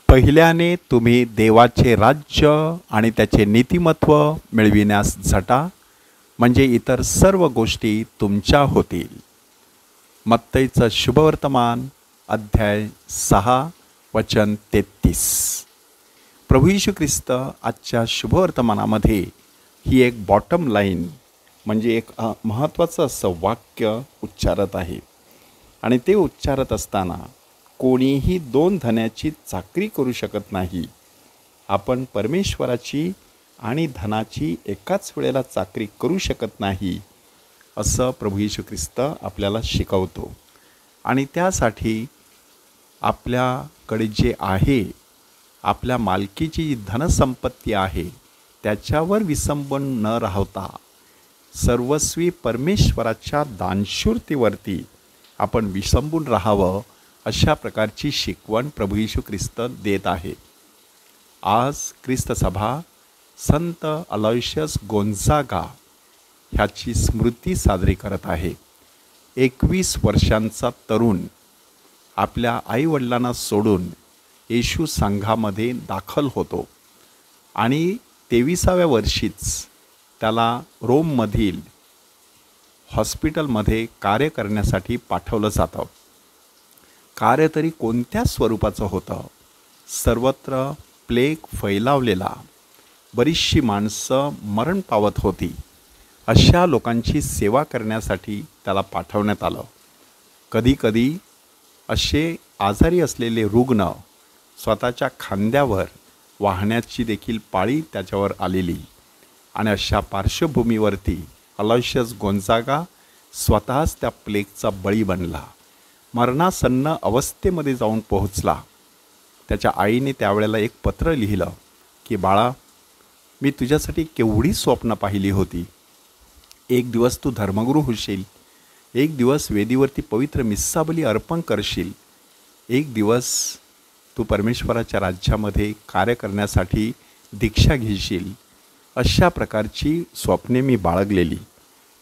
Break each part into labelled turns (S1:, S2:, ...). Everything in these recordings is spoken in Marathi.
S1: पहिल्याने तुम्ही देवाचे राज्य आणि त्याचे नीतिमत्व मिळविण्यास झटा, म्हणजे इतर सर्व गोष्टी तुमच्या होतील. मत्तईचं शुभवर्तमान अध्याय 6 वचन 33. प्रभू येशू ख्रिस्त आजच्या शुभवर्तमानामध्ये ही एक बॉटम लाईन म्हणजे एक महत्त्वाचं असं वाक्य उच्चारत आहे. आणि ते उच्चारत असताना कोणीही दोन धन्याची चाकरी करू शकत नाही. आपण परमेश्वराची आणि धनाची एकाच वेळेला चाकरी करू शकत नाही असं प्रभू येशू ख्रिस्त आपल्याला शिकवतो. आणि त्यासाठी आपल्याकडे जे आहे, आपल्या मालकीची जी धनसंपत्ती आहे त्याच्यावर विसंबून न राहता सर्वस्वी परमेश्वराच्या दानशूरतेवरती आपण विसंबून राहावं, अशा प्रकारची शिकवण प्रभू येशू ख्रिस्त देत आहे. आज ख्रिस्त सभा संत अलोयशियस गोन्झागा ह्याची स्मृती साजरी करत आहे. 21 वर्षांचा तरुण आपल्या आईवडिलांना सोडून येशू संघामध्ये दाखल होतो आणि 23व्या वर्षीच त्याला रोममधील हॉस्पिटलमध्ये कार्य करण्यासाठी पाठवलं जातं. कार्य तरी कोणत्या स्वरूपाचं होतं? सर्वत्र प्लेग फैलावलेला, बरीचशी माणसं मरण पावत होती. अशा लोकांची सेवा करण्यासाठी त्याला पाठवण्यात आलं. कधीकधी असे आजारी असलेले रुग्ण स्वतःच्या खांद्यावर वाहण्याची देखील पाळी त्याच्यावर आलेली. आणि अशा पार्श्वभूमीवरती अलोयशियस गोन्झागा स्वतःच त्या प्लेगचा बळी बनला. मरणासन्न अवस्थेमध्ये जाऊन पोहोचला. त्याच्या आईने त्यावेळेला एक पत्र लिहिलं की, बाळा, मी तुझ्यासाठी केवढी स्वप्न पाहिली होती. एक दिवस तू धर्मगुरू होशील, एक दिवस वेदीवरती पवित्र मिस्साबली अर्पण करशील, एक दिवस तू परमेश्वराच्या राज्यामध्ये कार्य करण्यासाठी दीक्षा घेशील. अशा प्रकारची स्वप्ने मी बाळगलेली.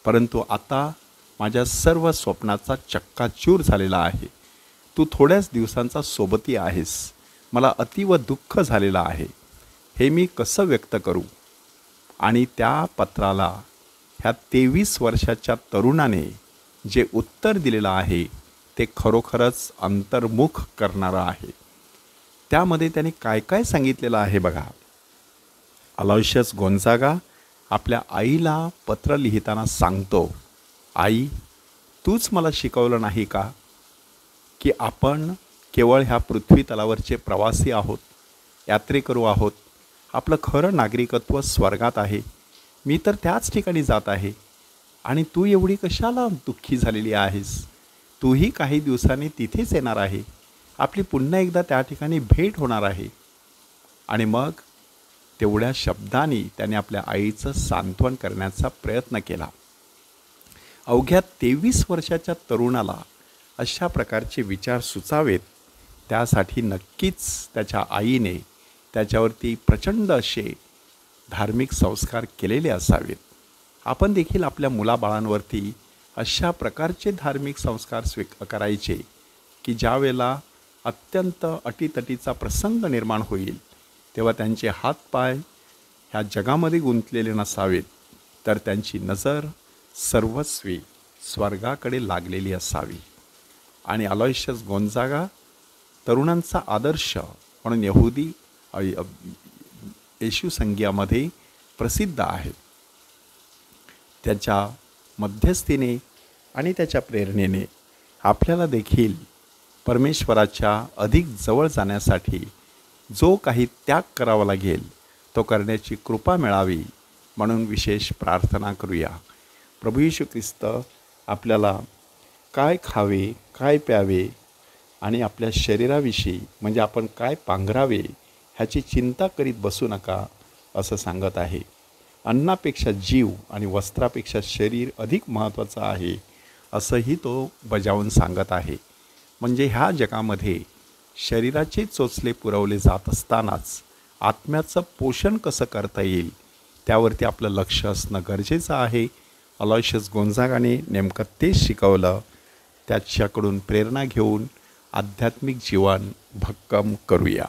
S1: परंतु आता माझ्या सर्व स्वप्नाचा चक्काचूर झालेला आहे. तू थोड्याच दिवसांचा सोबती आहेस. मला अतीव दुःख झालेलं आहे. हे मी कसं व्यक्त करू? आणि त्या पत्राला ह्या 23 वर्षाच्या तरुणाने जे उत्तर दिलेलं आहे ते खरोखरच अंतर्मुख करणारं आहे. त्यामध्ये त्याने काय काय सांगितलेलं आहे बघा. अलोयशियस गोन्झागा आपल्या आईला पत्र लिहिताना सांगतो, आई, तूच मला शिकवलं नाही का की आपण केवळ ह्या पृथ्वी तलावरचे प्रवासी आहोत, यात्रेकरू आहोत. आपलं खरं नागरिकत्व स्वर्गात आहे. मी तर त्याच ठिकाणी जात आहे आणि तू एवढी कशाला दुःखी झालेली आहेस? तूही काही दिवसांनी तिथेच येणार आहे. आपली पुन्हा एकदा त्या ठिकाणी भेट होणार आहे. आणि मग तेवढ्या शब्दांनी त्याने आपल्या आईचं सांत्वन करण्याचा प्रयत्न केला. अवघ्या 23 वर्षाच्या तरुणाला अशा प्रकारचे विचार सुचावेत, त्यासाठी नक्कीच त्याच्या आईने त्याच्यावरती प्रचंड असे धार्मिक संस्कार केलेले असावेत. आपण देखील आपल्या मुलाबाळांवरती अशा प्रकारचे धार्मिक संस्कार करायचे की ज्यावेळेला अत्यंत अटीतटीचा प्रसंग निर्माण होईल तेव्हा त्यांचे हातपाय ह्या जगामध्ये गुंतलेले नसावेत, तर त्यांची नजर सर्वस्वी स्वर्गाकडे लागलेली असावी. आणि अलोयशियस गोन्झागा तरुणांचा आदर्श म्हणून यहुदी येशू संघामध्ये प्रसिद्ध आहे. त्याच्या मध्यस्थीने आणि त्याच्या प्रेरणेने आपल्याला देखील परमेश्वराच्या अधिक जवळ जाण्यासाठी जो काही त्याग करावा लागेल तो करण्याची कृपा मिळावी म्हणून विशेष प्रार्थना करूया. प्रभू येशू ख्रिस्त आपल्याला काय खावे, काय प्यावे आणि आपल्या शरीराविषयी म्हणजे आपण काय पांघरावे ह्याची चिंता करीत बसू नका असं सांगत आहे. अन्नापेक्षा जीव आणि वस्त्रापेक्षा शरीर अधिक महत्त्वाचं आहे असंही तो बजावून सांगत आहे. म्हणजे ह्या जगामध्ये शरीराचे चोचले पुरवले जात असतानाच आत्म्याचं पोषण कसं करता येईल त्यावरती आपलं लक्ष असणं गरजेचं आहे. अलोयशियस गोन्झागाने नेमकं तेच शिकवलं. त्याच्याकडून प्रेरणा घेऊन आध्यात्मिक जीवन भक्कम करूया.